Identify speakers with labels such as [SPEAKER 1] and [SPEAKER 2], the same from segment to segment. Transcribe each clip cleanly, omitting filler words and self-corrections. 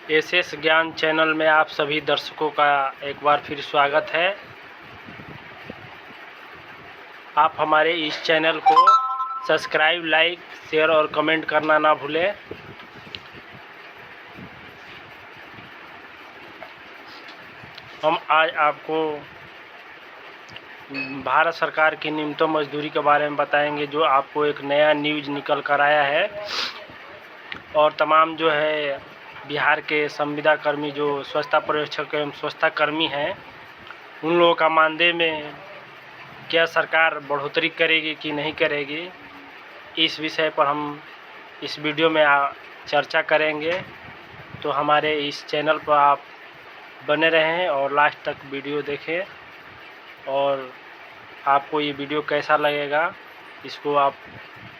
[SPEAKER 1] SS ज्ञान channel में आप सभी दर्शकों का एक बार फिर स्वागत है। आप हमारे इस चैनल को सब्सक्राइब, लाइक, शेयर और कमेंट करना ना भूलें। हम आज आपको भारत सरकार की न्यूनतम मजदूरी के बारे में बताएंगे, जो आपको एक नया न्यूज़ निकल कर आया है। और तमाम जो है बिहार के संविदा कर्मी जो स्वच्छता पर्यवेक्षक एवं स्वच्छता कर्मी हैं, उन लोगों का मानदेय में क्या सरकार बढ़ोतरी करेगी कि नहीं करेगी, इस विषय पर हम इस वीडियो में चर्चा करेंगे। तो हमारे इस चैनल पर आप बने रहें और लास्ट तक वीडियो देखें। और आपको ये वीडियो कैसा लगेगा, इसको आप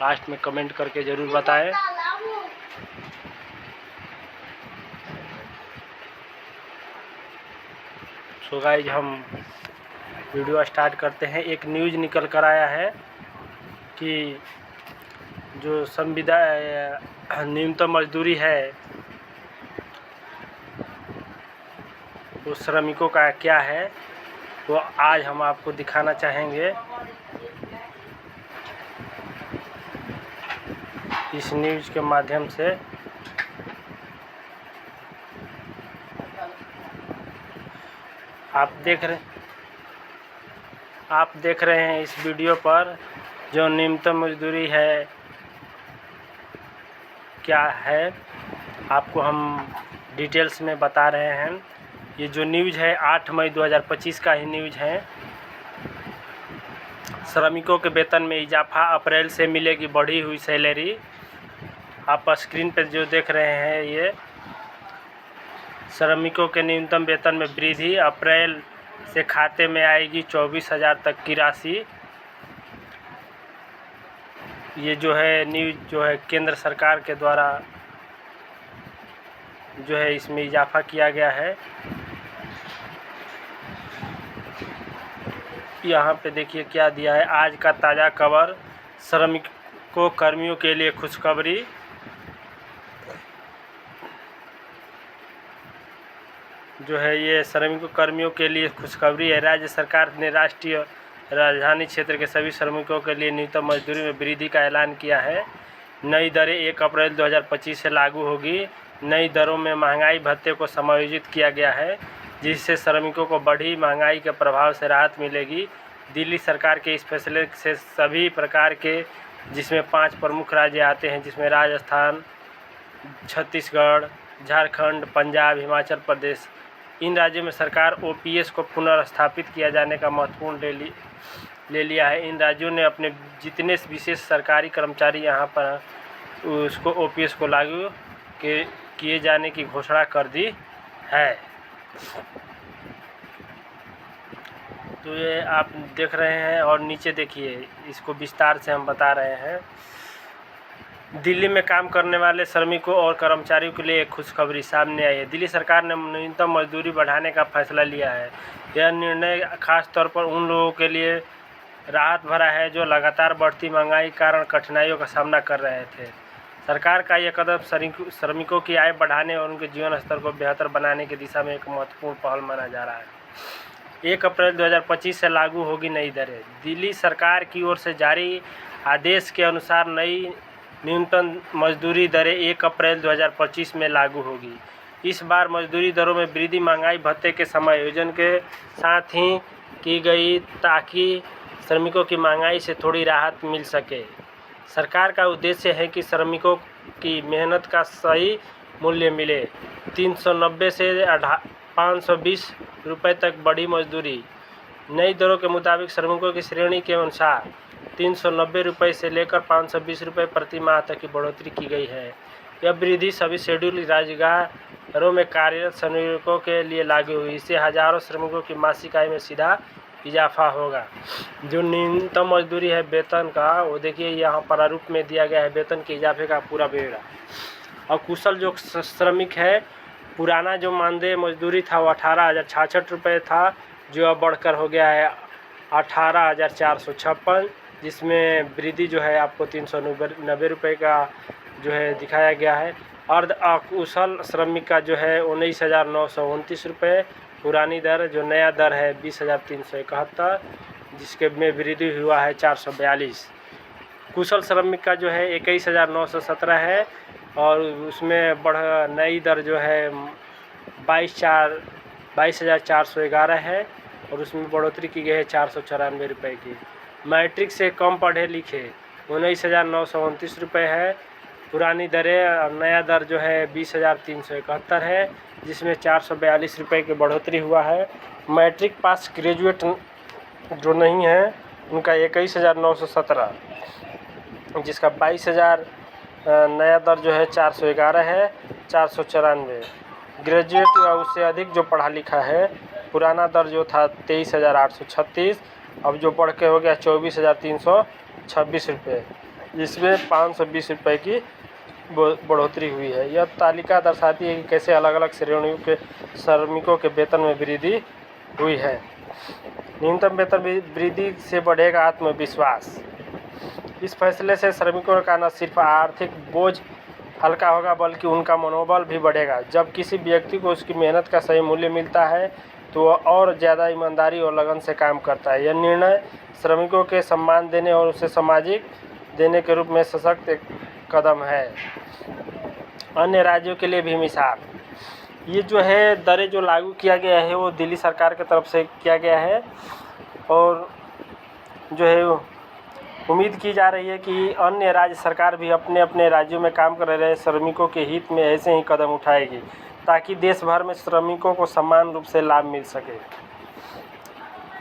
[SPEAKER 1] लास्ट में कमेंट करके ज़रूर बताएं। सो गाइज, हम वीडियो स्टार्ट करते हैं। एक न्यूज़ निकल कर आया है कि जो संविदा न्यूनतम मजदूरी है वो श्रमिकों का क्या है, वो आज हम आपको दिखाना चाहेंगे इस न्यूज़ के माध्यम से। आप देख रहे हैं इस वीडियो पर जो न्यूनतम मजदूरी है क्या है, आपको हम डिटेल्स में बता रहे हैं। ये जो न्यूज़ है 8 मई 2025 का ही न्यूज़ है। श्रमिकों के वेतन में इजाफा, अप्रैल से मिलेगी बढ़ी हुई सैलरी। आप स्क्रीन पर जो देख रहे हैं, ये श्रमिकों के न्यूनतम वेतन में वृद्धि, अप्रैल से खाते में आएगी 24,000 तक की राशि। ये जो है न्यूज़ जो है केंद्र सरकार के द्वारा जो है इसमें इजाफा किया गया है। यहाँ पे देखिए क्या दिया है, आज का ताज़ा खबर, श्रमिकों कर्मियों के लिए खुशखबरी। जो है ये श्रमिकों कर्मियों के लिए खुशखबरी है। राज्य सरकार ने राष्ट्रीय राजधानी क्षेत्र के सभी श्रमिकों के लिए न्यूनतम मजदूरी में वृद्धि का ऐलान किया है। नई दरें 1 अप्रैल 2025 से लागू होगी। नई दरों में महंगाई भत्ते को समायोजित किया गया है, जिससे श्रमिकों को बढ़ी महंगाई के प्रभाव से राहत मिलेगी। दिल्ली सरकार के इस फैसले से सभी प्रकार के, जिसमें 5 प्रमुख राज्य आते हैं, जिसमें राजस्थान, छत्तीसगढ़, झारखंड, पंजाब, हिमाचल प्रदेश, इन राज्यों में सरकार ओपीएस को पुनर्स्थापित किया जाने का महत्वपूर्ण ले लिया है। इन राज्यों ने अपने जितने विशेष सरकारी कर्मचारी यहाँ पर उसको ओपीएस को लागू किए जाने की घोषणा कर दी है। तो ये आप देख रहे हैं और नीचे देखिए, इसको विस्तार से हम बता रहे हैं। दिल्ली में काम करने वाले श्रमिकों और कर्मचारियों के लिए एक खुशखबरी सामने आई है। दिल्ली सरकार ने न्यूनतम मजदूरी बढ़ाने का फैसला लिया है। यह निर्णय खास तौर पर उन लोगों के लिए राहत भरा है जो लगातार बढ़ती महंगाई के कारण कठिनाइयों का सामना कर रहे थे। सरकार का यह कदम श्रमिकों की आय बढ़ाने और उनके जीवन स्तर को बेहतर बनाने की दिशा में एक महत्वपूर्ण पहल माना जा रहा है। 1 अप्रैल 2025 से लागू होगी नई दरें। दिल्ली सरकार की ओर से जारी आदेश के अनुसार नई न्यूनतम मजदूरी दरें 1 अप्रैल 2025 में लागू होगी। इस बार मजदूरी दरों में वृद्धि महंगाई भत्ते के समायोजन के साथ ही की गई, ताकि श्रमिकों की महंगाई से थोड़ी राहत मिल सके। सरकार का उद्देश्य है कि श्रमिकों की मेहनत का सही मूल्य मिले। 390 से 520 रुपये तक बढ़ी मजदूरी। नई दरों के मुताबिक श्रमिकों की श्रेणी के अनुसार 390 रुपये से लेकर 520 रुपये प्रति माह तक की बढ़ोतरी की गई है। यह वृद्धि सभी शेड्यूल राजगारों में कार्यरत श्रमिकों के लिए लागू हुई। इससे हजारों श्रमिकों की मासिक आय में सीधा इजाफा होगा। जो न्यूनतम मजदूरी है वेतन का, वो देखिए यहाँ प्रारूप में दिया गया है वेतन के इजाफे का पूरा ब्यौरा। और कुशल जो श्रमिक है, पुराना जो मानदेय मजदूरी था वो 18,066 रुपये था, जो अब बढ़कर हो गया है 18,456, जिसमें वृद्धि जो है आपको 390 रुपये का जो है दिखाया गया है। अर्ध अकुशल श्रमिक का जो है 19,929 रुपये पुरानी दर, जो नया दर है 20,371, जिसके में वृद्धि हुआ है 442। कुशल श्रमिक का जो है 21,917 है और उसमें नई दर जो है 22,411 है और उसमें बढ़ोतरी की गई है 494 रुपये की। मैट्रिक से कम पढ़े लिखे 19,929 रुपये है पुरानी दरें और नया दर जो है 20,371 है, जिसमें 442 रुपये की बढ़ोतरी हुआ है। मैट्रिक पास ग्रेजुएट जो नहीं है उनका 21,917, जिसका 22,000 नया दर जो है 411 है, 494। ग्रेजुएट या उससे अधिक जो पढ़ा लिखा है पुराना दर जो था 23,836, अब जो बढ़ के हो गया 24,326 रुपये, जिसमें 520 रुपये की बढ़ोतरी हुई है। यह तालिका दर्शाती है कि कैसे अलग अलग श्रेणियों के श्रमिकों के वेतन में वृद्धि हुई है। न्यूनतम वेतन वृद्धि से बढ़ेगा आत्मविश्वास। इस फैसले से श्रमिकों का न सिर्फ आर्थिक बोझ हल्का होगा बल्कि उनका मनोबल भी बढ़ेगा। जब किसी व्यक्ति को उसकी मेहनत का सही मूल्य मिलता है तो वह और ज़्यादा ईमानदारी और लगन से काम करता है। यह निर्णय श्रमिकों के सम्मान देने और उसे सामाजिक देने के रूप में सशक्त एक कदम है। अन्य राज्यों के लिए भी मिसाल, ये जो है दरें जो लागू किया गया है वो दिल्ली सरकार की तरफ से किया गया है और जो है उम्मीद की जा रही है कि अन्य राज्य सरकार भी अपने अपने राज्यों में काम कर रहे श्रमिकों के हित में ऐसे ही कदम उठाएगी ताकि देश भर में श्रमिकों को समान रूप से लाभ मिल सके।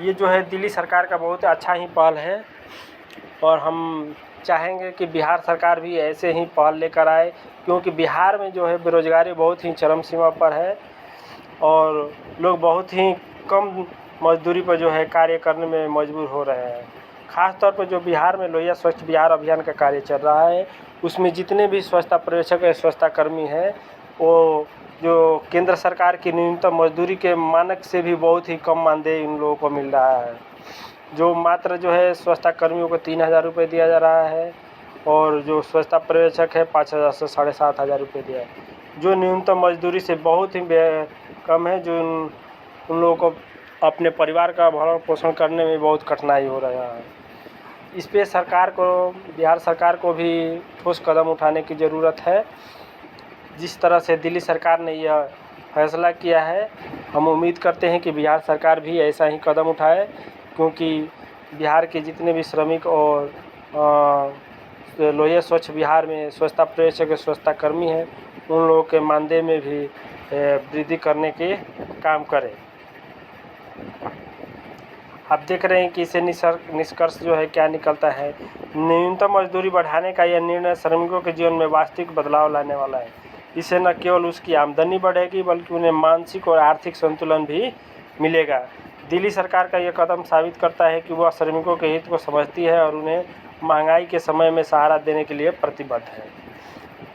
[SPEAKER 1] ये जो है दिल्ली सरकार का बहुत अच्छा ही पहल है और हम चाहेंगे कि बिहार सरकार भी ऐसे ही पहल लेकर आए, क्योंकि बिहार में जो है बेरोजगारी बहुत ही चरम सीमा पर है और लोग बहुत ही कम मजदूरी पर जो है कार्य करने में मजबूर हो रहे हैं। ख़ास तौर पर जो बिहार में लोहिया स्वच्छ बिहार अभियान का कार्य चल रहा है उसमें जितने भी स्वच्छता पर्यवेक्षक या स्वच्छता कर्मी हैं वो जो केंद्र सरकार की न्यूनतम मजदूरी के मानक से भी बहुत ही कम मानदेय उन लोगों को मिल रहा है। जो मात्र जो है स्वच्छता कर्मियों को 3,000 रुपये दिया जा रहा है और जो स्वच्छता पर्यवेक्षक है 5,000 से 7,500 रुपये दिया है, जो न्यूनतम मजदूरी से बहुत ही कम है, जो उन लोगों को अपने परिवार का भरण पोषण करने में बहुत कठिनाई हो रहा है। इस पे सरकार को, बिहार सरकार को भी ठोस कदम उठाने की ज़रूरत है। जिस तरह से दिल्ली सरकार ने यह फैसला किया है, हम उम्मीद करते हैं कि बिहार सरकार भी ऐसा ही कदम उठाए, क्योंकि बिहार के जितने भी श्रमिक और लोहिया स्वच्छ बिहार में स्वच्छता पर्यवेक्षक स्वच्छता कर्मी हैं उन लोगों के मानदेय में भी वृद्धि करने के काम करें। आप देख रहे हैं कि इससे निष्कर्ष जो है क्या निकलता है। न्यूनतम मजदूरी बढ़ाने का यह निर्णय श्रमिकों के जीवन में वास्तविक बदलाव लाने वाला है। इससे न केवल उसकी आमदनी बढ़ेगी बल्कि उन्हें मानसिक और आर्थिक संतुलन भी मिलेगा। दिल्ली सरकार का यह कदम साबित करता है कि वह श्रमिकों के हित को समझती है और उन्हें महंगाई के समय में सहारा देने के लिए प्रतिबद्ध है।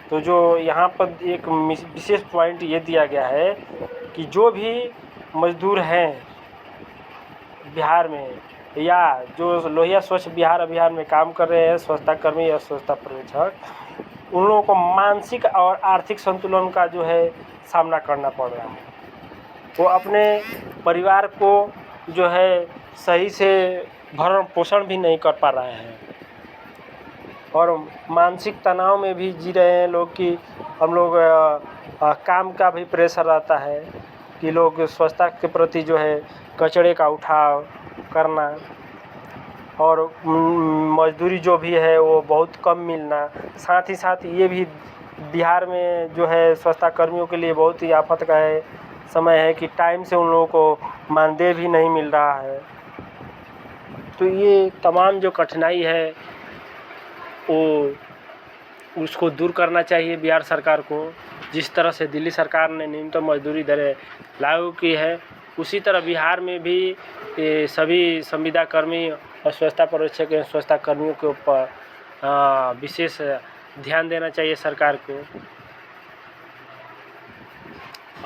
[SPEAKER 1] तो जो यहाँ पर एक विशेष पॉइंट ये दिया गया है कि जो भी मजदूर हैं बिहार में या जो लोहिया स्वच्छ बिहार अभियान में काम कर रहे हैं स्वच्छता कर्मी या स्वच्छता पर्यवेक्षक, उन लोगों को मानसिक और आर्थिक संतुलन का जो है सामना करना पड़ रहा है। वो अपने परिवार को जो है सही से भरण पोषण भी नहीं कर पा रहे हैं और मानसिक तनाव में भी जी रहे हैं लोग कि हम लोग काम का भी प्रेशर रहता है कि लोग स्वच्छता के प्रति जो है कचरे का उठाव करना और मजदूरी जो भी है वो बहुत कम मिलना। साथ ही साथ ये भी बिहार में जो है स्वच्छता कर्मियों के लिए बहुत ही आफत का समय है कि टाइम से उन लोगों को मानदेय भी नहीं मिल रहा है। तो ये तमाम जो कठिनाई है वो उसको दूर करना चाहिए बिहार सरकार को। जिस तरह से दिल्ली सरकार ने न्यूनतम मजदूरी दरें लागू की है उसी तरह बिहार में भी सभी संविदा कर्मी और स्वच्छता पर्यवेक्षक स्वच्छता कर्मियों के ऊपर विशेष ध्यान देना चाहिए सरकार को।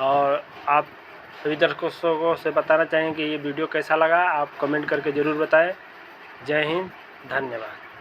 [SPEAKER 1] और आप सभी दर्शकों से बताना चाहेंगे कि ये वीडियो कैसा लगा, आप कमेंट करके ज़रूर बताएं। जय हिंद, धन्यवाद।